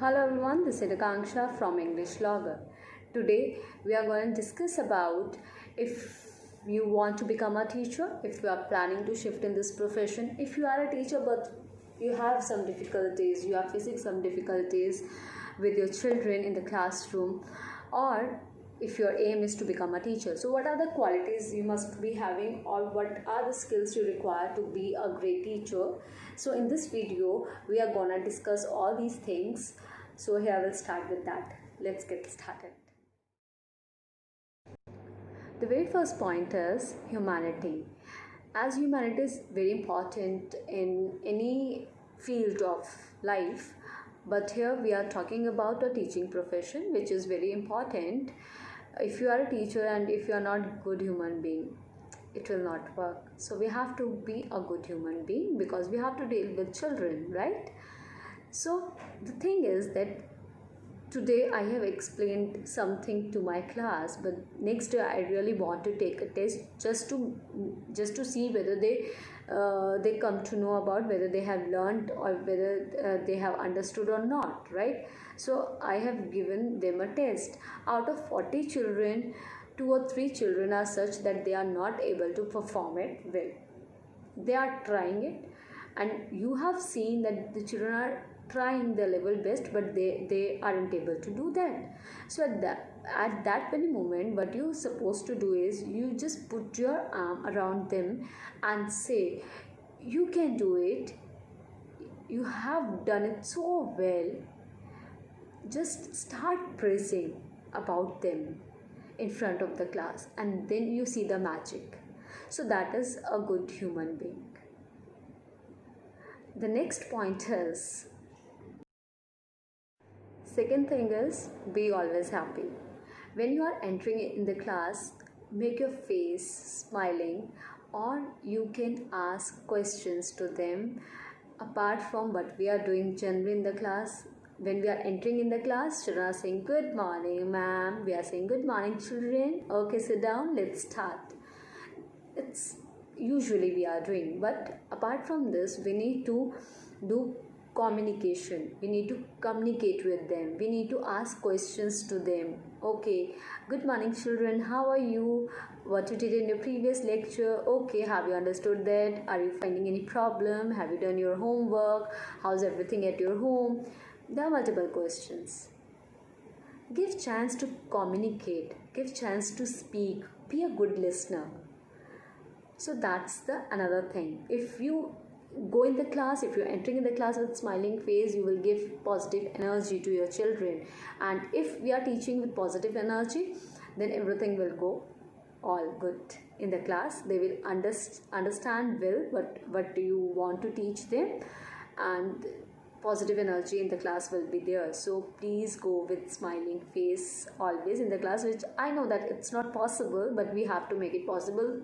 Hello everyone, this is Akanksha from English Logger. Today we are going to discuss about if you want to become a teacher, if you are planning to shift in this profession, if you are a teacher but you have some difficulties, you are facing some difficulties with your children in the classroom, or if your aim is to become a teacher. So what are the qualities you must be having, or what are the skills you require to be a great teacher? So in this video we are gonna discuss all these things. So here I will start with that. Let's get started. The very first point is humanity. As humanity is very important in any field of life, but here we are talking about a teaching profession, which is very important. If you are a teacher and if you are not a good human being, it will not work. So we have to be a good human being because we have to deal with children, right? So the thing is that today I have explained something to my class, but next day I really want to take a test just to see whether they come to know about whether they have learned or whether they have understood or not, right? So I have given them a test. Out of 40 children, 2 or 3 children are such that they are not able to perform it well. They are trying it, and you have seen that the children are trying their level best, but they aren't able to do that. So at that very moment, what you're supposed to do is you just put your arm around them and say, you can do it, you have done it so well. Just start praising about them in front of the class, and then you see the magic. So that is a good human being. The next point is, second thing is, be always happy. When you are entering in the class, make your face smiling, or you can ask questions to them. Apart from what we are doing generally in the class, when we are entering in the class, children are saying good morning ma'am, we are saying good morning children, okay sit down, let's start. It's usually we are doing, but apart from this we need to do communication. We need to communicate with them, we need to ask questions to them. Okay, good morning children, how are you, what you did in your previous lecture, okay, have you understood that, are you finding any problem, have you done your homework, how's everything at your home? There are multiple questions. Give chance to communicate, give chance to speak, be a good listener. So that's the another thing. If you go in the class, if you're entering in the class with smiling face, you will give positive energy to your children. And if we are teaching with positive energy, then everything will go all good in the class. They will understand well what do you want to teach them, and positive energy in the class will be there. So please go with smiling face always in the class, which I know that it's not possible, but we have to make it possible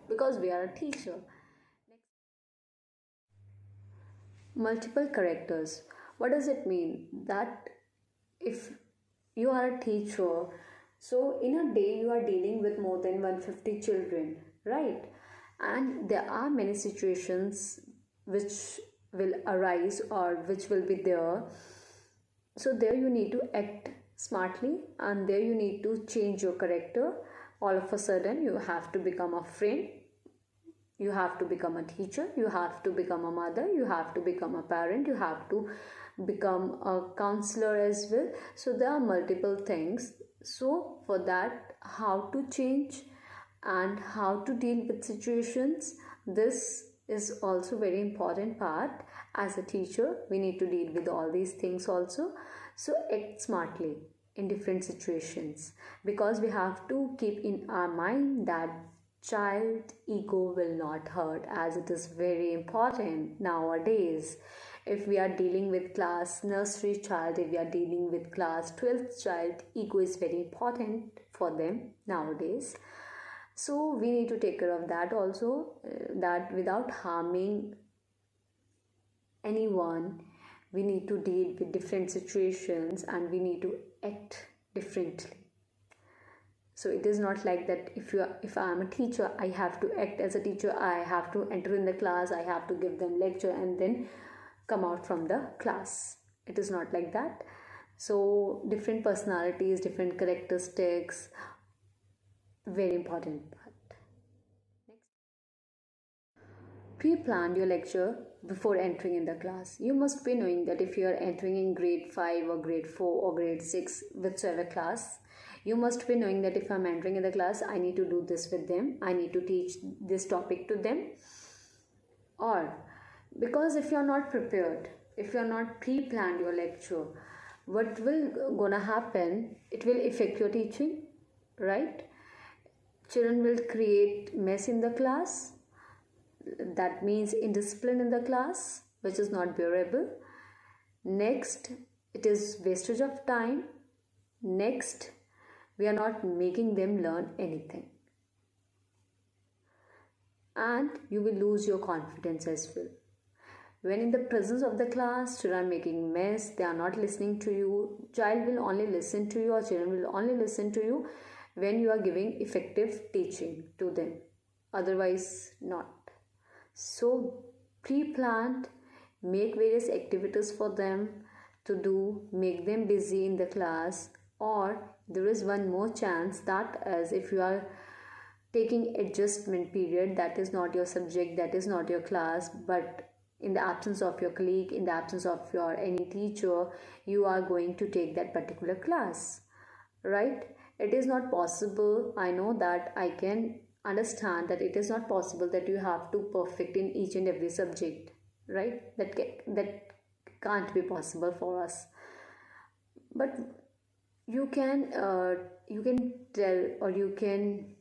because we are a teacher. Multiple characters. What does it mean? That if you are a teacher, so in a day you are dealing with more than 150 children, right? And there are many situations which will arise or which will be there. So there you need to act smartly, and there you need to change your character. All of a sudden you have to become a friend, you have to become a teacher, you have to become a mother, you have to become a parent, you have to become a counselor as well. So there are multiple things. So for that, how to change and how to deal with situations, this is also very important part. As a teacher, we need to deal with all these things also. So act smartly in different situations, because we have to keep in our mind that child ego will not hurt, as it is very important nowadays. If we are dealing with class nursery child, if we are dealing with class 12th child, ego is very important for them nowadays. So we need to take care of that also, that without harming anyone, we need to deal with different situations and we need to act differently. So it is not like that if I am a teacher, I have to act as a teacher, I have to enter in the class, I have to give them lecture and then come out from the class. It is not like that. So different personalities, different characteristics, very important part. Pre-plan your lecture before entering in the class. You must be knowing that if you are entering in grade 5 or grade 4 or grade 6, whichever class, you must be knowing that if I'm entering in the class, I need to do this with them, I need to teach this topic to them. Or because if you're not prepared, if you're not pre-planned your lecture, what will gonna happen, it will affect your teaching, right? Children will create mess in the class, that means indiscipline in the class, which is not bearable. Next, it is wastage of time. Next, we are not making them learn anything, and you will lose your confidence as well. When in the presence of the class, children are making mess, they are not listening to you. Child will only listen to you, or children will only listen to you when you are giving effective teaching to them. Otherwise, not. So, pre-planned, make various activities for them to do, make them busy in the class. Or there is one more chance, that as if you are taking adjustment period, that is not your subject, that is not your class, but in the absence of your colleague, in the absence of your any teacher, you are going to take that particular class, right? It is not possible, I know that, I can understand that it is not possible that you have to perfect in each and every subject, right? That can't be possible for us. But you can tell, or you can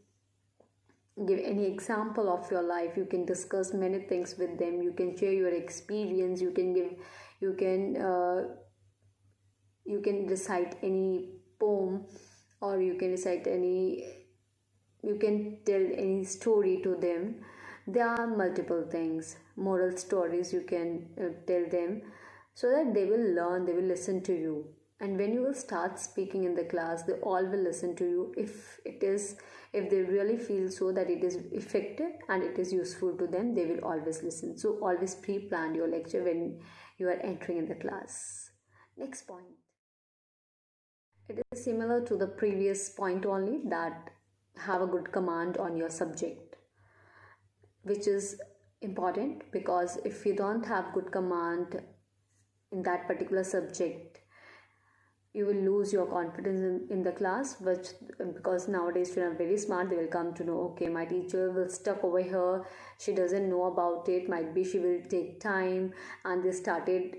give any example of your life, you can discuss many things with them, you can share your experience, you can give, you can you can recite any poem, or you can recite any, you can tell any story to them. There are multiple things, moral stories you can tell them, so that they will learn, they will listen to you. And when you will start speaking in the class, they all will listen to you if it is, if they really feel so that it is effective and it is useful to them, they will always listen. So always pre-plan your lecture when you are entering in the class. Next point, it is similar to the previous point only, that have a good command on your subject, which is important, because if you don't have good command in that particular subject, you will lose your confidence in the class, which, because nowadays children are very smart, they will come to know, okay, my teacher will stuck over here, she doesn't know about it, might be she will take time, and they started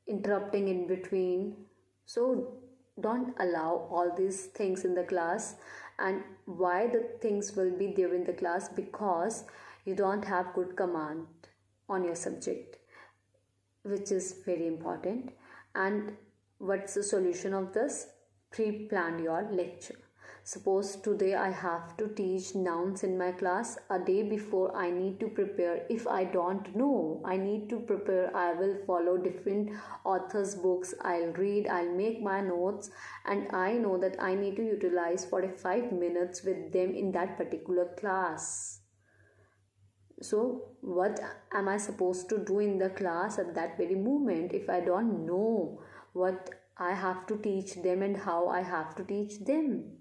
interrupting in between. So don't allow all these things in the class. And why the things will be there in the class? Because you don't have good command on your subject, which is very important. And what's the solution of this? Pre-plan your lecture. Suppose today I have to teach nouns in my class, a day before I need to prepare. If I don't know, I need to prepare, I will follow different authors' books, I'll read, I'll make my notes, and I know that I need to utilize 45 minutes with them in that particular class. So what am I supposed to do in the class at that very moment if I don't know what I have to teach them and how I have to teach them?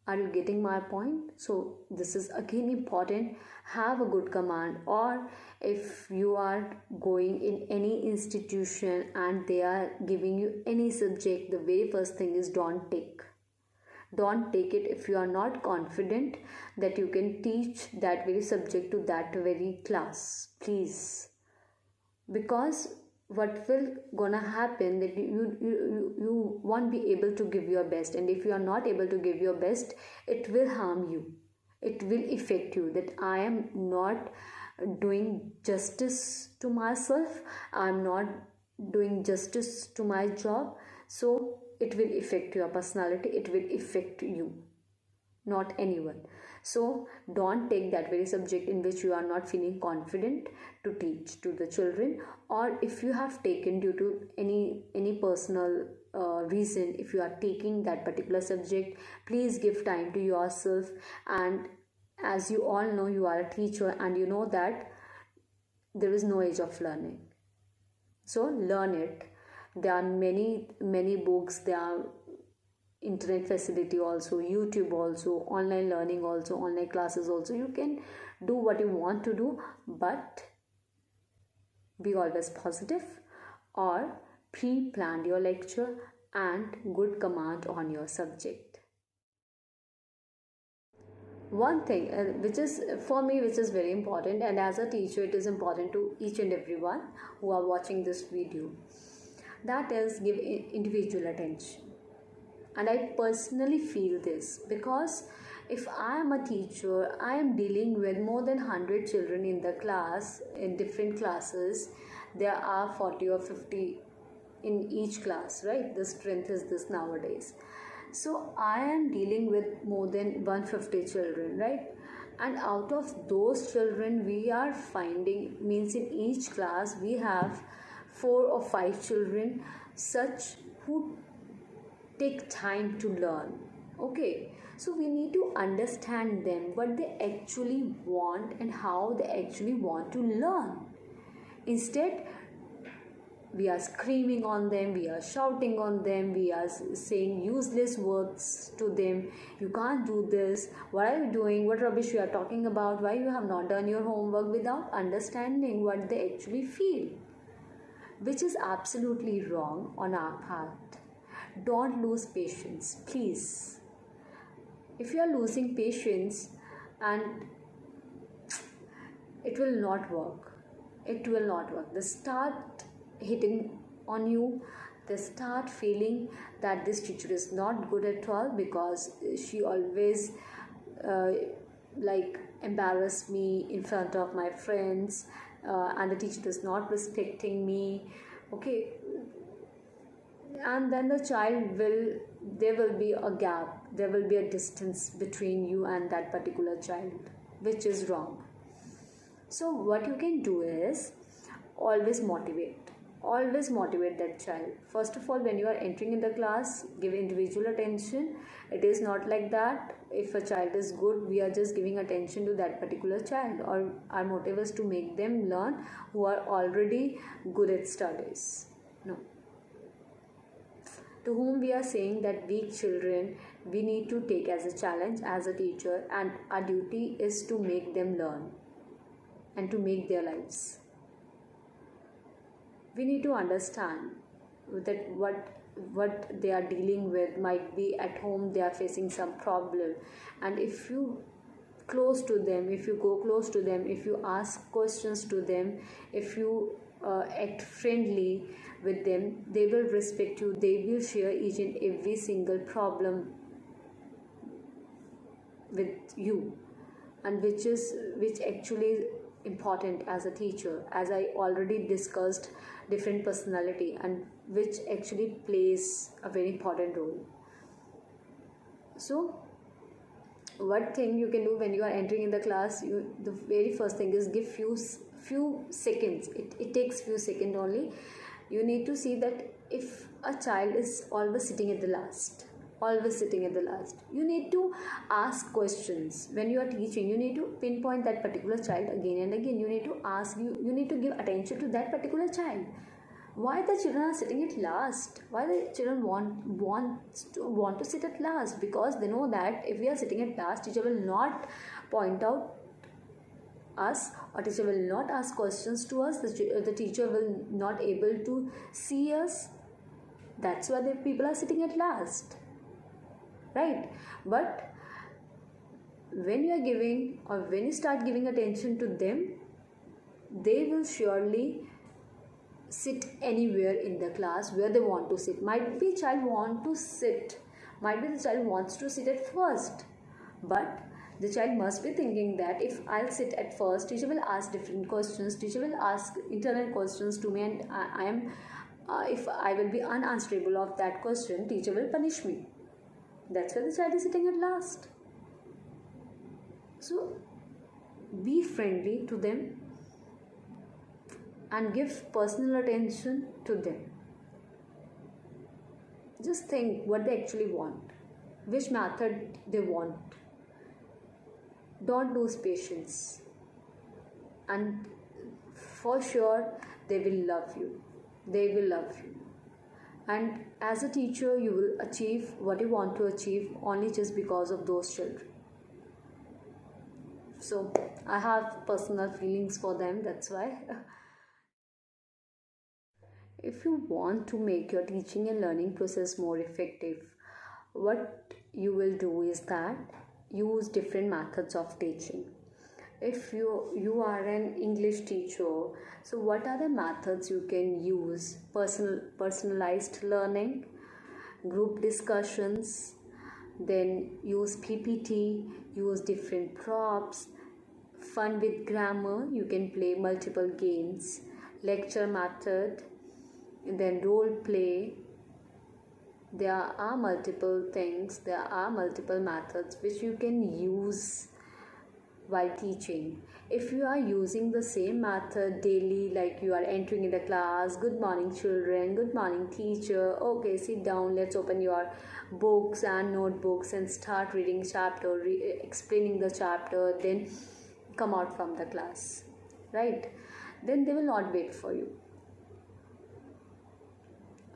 Are you getting my point? So this is again important. Have a good command. Or if you are going in any institution and they are giving you any subject, the very first thing is don't take. Don't take it if you are not confident that you can teach that very subject to that very class, please. Because what will gonna happen, that you won't be able to give your best, and if you are not able to give your best, it will harm you, it will affect you, that I am not doing justice to myself, I am not doing justice to my job. So it will affect your personality, it will affect you, not anyone. So don't take that very subject in which you are not feeling confident to teach to the children. Or if you have taken due to any personal reason, if you are taking that particular subject, please give time to yourself. And as you all know, you are a teacher and you know that there is no age of learning. So learn it. There are many books, there are internet facility also, YouTube also, online learning also, online classes also. You can do what you want to do, but be always positive, or pre-plan your lecture and good command on your subject. One thing which is for me, which is very important, and as a teacher it is important to each and everyone who are watching this video, that is give individual attention. And I personally feel this because if I am a teacher, I am dealing with more than 100 children in the class, in different classes. There are 40 or 50 in each class, right? The strength is this nowadays. So I am dealing with more than 150 children, right? And out of those children, we are finding, means in each class we have 4 or 5 children such who take time to learn. Okay, so we need to understand them, what they actually want and how they actually want to learn. Instead, we are screaming on them, we are shouting on them, we are saying useless words to them. You can't do this, what are you doing, what rubbish you are talking about, why you have not done your homework, without understanding what they actually feel, which is absolutely wrong on our part. Don't lose patience, please. If you are losing patience, and it will not work, they start hitting on you, they start feeling that this teacher is not good at all because she always like embarrass me in front of my friends, and the teacher is not respecting me. Okay, and then the child will, there will be a gap, there will be a distance between you and that particular child, which is wrong. So what you can do is always motivate that child. First of all, when you are entering in the class, give individual attention. It is not like that if a child is good, we are just giving attention to that particular child, or our motive is to make them learn who are already good at studies. No, to whom we are saying that weak children we need to take as a challenge as a teacher, and our duty is to make them learn and to make their lives. We need to understand that what they are dealing with, might be at home they are facing some problem, and if you close to them, if you go close to them, if you ask questions to them, if you act friendly with them, they will respect you, they will share each and every single problem with you, and which actually important as a teacher, as I already discussed different personality, and which actually plays a very important role. So what thing you can do when you are entering in the class, the very first thing is give few seconds, it takes few seconds only. You need to see that if a child is always sitting at the last, you need to ask questions. When you are teaching, you need to pinpoint that particular child again and again. You need to ask, you need to give attention to that particular child. Why the children are sitting at last, why the children want to sit at last? Because they know that if we are sitting at last, teacher will not point out us, or teacher will not ask questions to us, the teacher will not able to see us. That's why the people are sitting at last, right? But when you are giving, or when you start giving attention to them, they will surely sit anywhere in the class where they want to sit. Might be child want to sit, might be the child wants to sit at first, but the child must be thinking that if I'll sit at first, teacher will ask different questions, teacher will ask internal questions to me, and I am if I will be unanswerable of that question, teacher will punish me. That's why the child is sitting at last. So be friendly to them and give personal attention to them. Just think what they actually want, which method they want. Don't lose patience, and for sure they will love you. they will love you. And as a teacher, you will achieve what you want to achieve only just because of those children. So I have personal feelings for them, that's why. If you want to make your teaching and learning process more effective, what you will do is that use different methods of teaching. If you are an English teacher, so what are the methods you can use? Personalized learning, group discussions, then use PPT, use different props, fun with grammar, you can play multiple games, lecture method, then role play. There are multiple things, there are multiple methods which you can use while teaching. If you are using the same method daily, like you are entering in the class, good morning children, good morning teacher, okay, sit down, let's open your books and notebooks and start reading chapter, explaining the chapter, then come out from the class, right? Then they will not wait for you.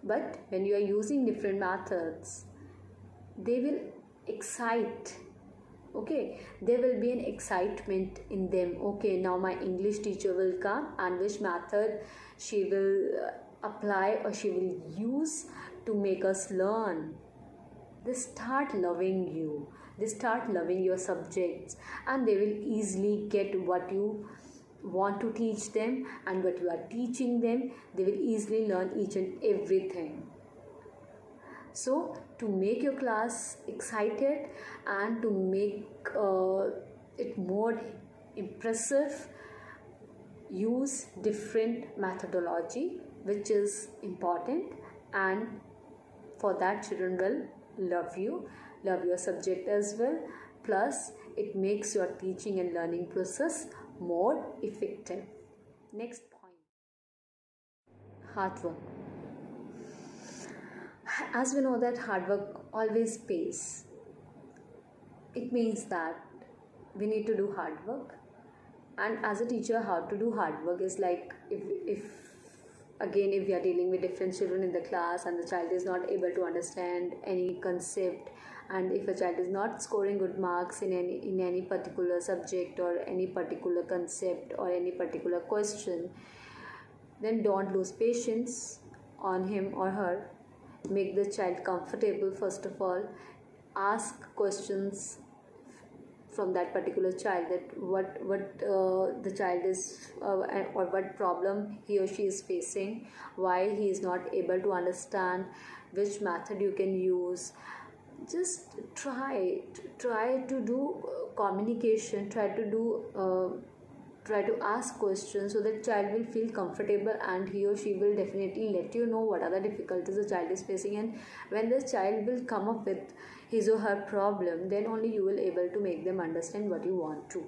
But when you are using different methods, they will excite. Okay, there will be an excitement in them. Okay, now my English teacher will come, and which method she will apply or she will use to make us learn. They start loving you, they start loving your subjects, and they will easily get what you want to teach them and what you are teaching them. They will easily learn each and everything. So to make your class excited and to make it more impressive, use different methodology, which is important, and for that children will love you, love your subject as well. Plus it makes your teaching and learning process more effective. Next point, hard work. As we know that hard work always pays. It means that we need to do hard work. And as a teacher, how to do hard work is like, if we are dealing with different children in the class and the child is not able to understand any concept, and if a child is not scoring good marks in any particular subject or any particular concept or any particular question, then don't lose patience on him or her. Make the child comfortable first of all. Ask questions from that particular child, that what the child is or what problem he or she is facing, why he is not able to understand, which method you can use. Just try to do communication, try to ask questions, so that child will feel comfortable, and he or she will definitely let you know what are the difficulties the child is facing. And when the child will come up with his or her problem, then only you will able to make them understand what you want to.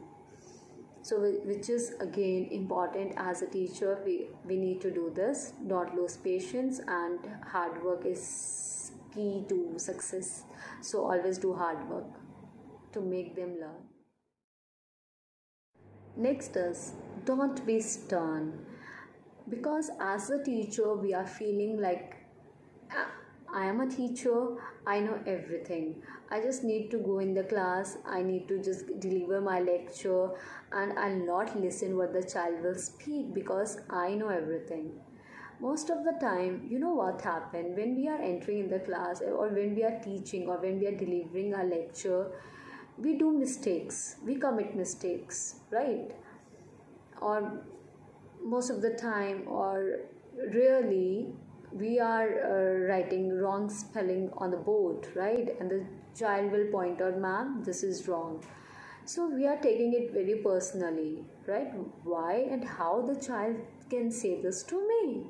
So which is again important. As a teacher, we need to do this. Don't lose patience, and hard work is key to success. So always do hard work to make them learn. Next is, don't be stern, because as a teacher we are feeling like, I am a teacher, I know everything, I just need to go in the class, I need to just deliver my lecture, and I'll not listen what the child will speak because I know everything. Most of the time, you know what happened when we are entering in the class, or when we are teaching, or when we are delivering our lecture, we do mistakes, we commit mistakes, right? Or most of the time, or really, we are writing wrong spelling on the board, right? And the child will point out, ma'am, this is wrong. So we are taking it very personally, right? Why and how the child can say this to me?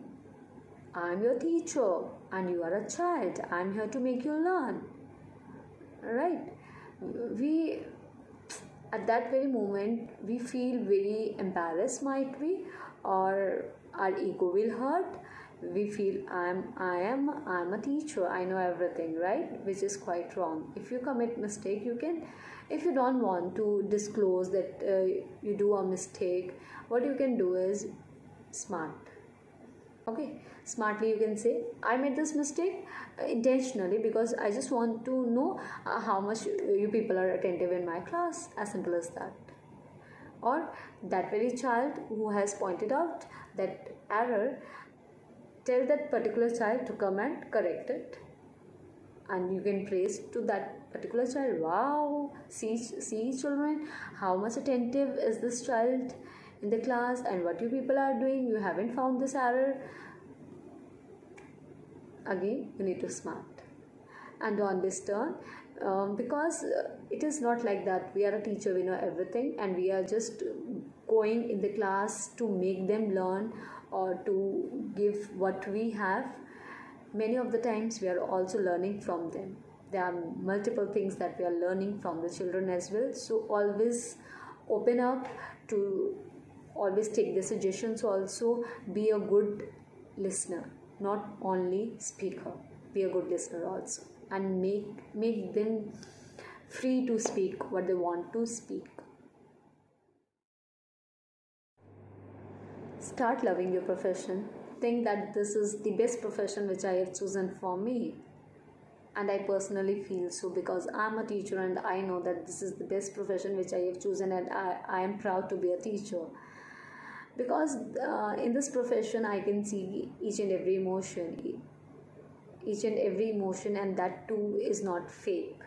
I'm your teacher and you are a child. I'm here to make you learn, right? We, at that very moment, we feel very embarrassed, might we, or our ego will hurt. We feel I'm a teacher, I know everything, right? Which is quite wrong. If you commit mistake, you can, if you don't want to disclose that you do a mistake, what you can do is smart. Okay, smartly you can say, I made this mistake intentionally because I just want to know how much you people are attentive in my class. As simple as that. Or that very child who has pointed out that error, tell that particular child to come and correct it, and you can praise to that particular child, wow, see children, how much attentive is this child in the class, and what you people are doing, you haven't found this error. Again, you need to smart. And on this turn, because it is not like that we are a teacher, we know everything, and we are just going in the class to make them learn or to give what we have. Many of the times we are also learning from them. There are multiple things that we are learning from the children as well. So always open up to, always take the suggestions, also be a good listener, not only speaker. Be a good listener also, and make them free to speak what they want to speak. Start loving your profession. Think that this is the best profession which I have chosen for me. And I personally feel so because I'm a teacher and I know that this is the best profession which I have chosen, and I am proud to be a teacher. Because in this profession I can see each and every emotion, and that too is not fake.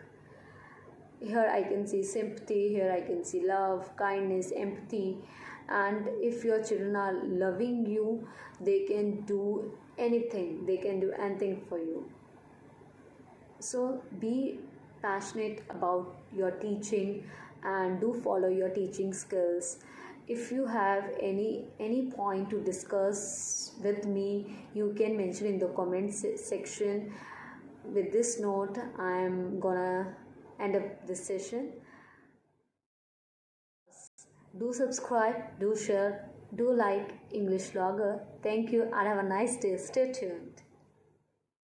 Here I can see sympathy, here I can see love, kindness, empathy. And if your children are loving you, they can do anything for you. So be passionate about your teaching and do follow your teaching skills. If you have any point to discuss with me, you can mention in the comments section. With this note, I am gonna end up this session. Do subscribe, do share, do like English Vlogger. Thank you and have a nice day. Stay tuned.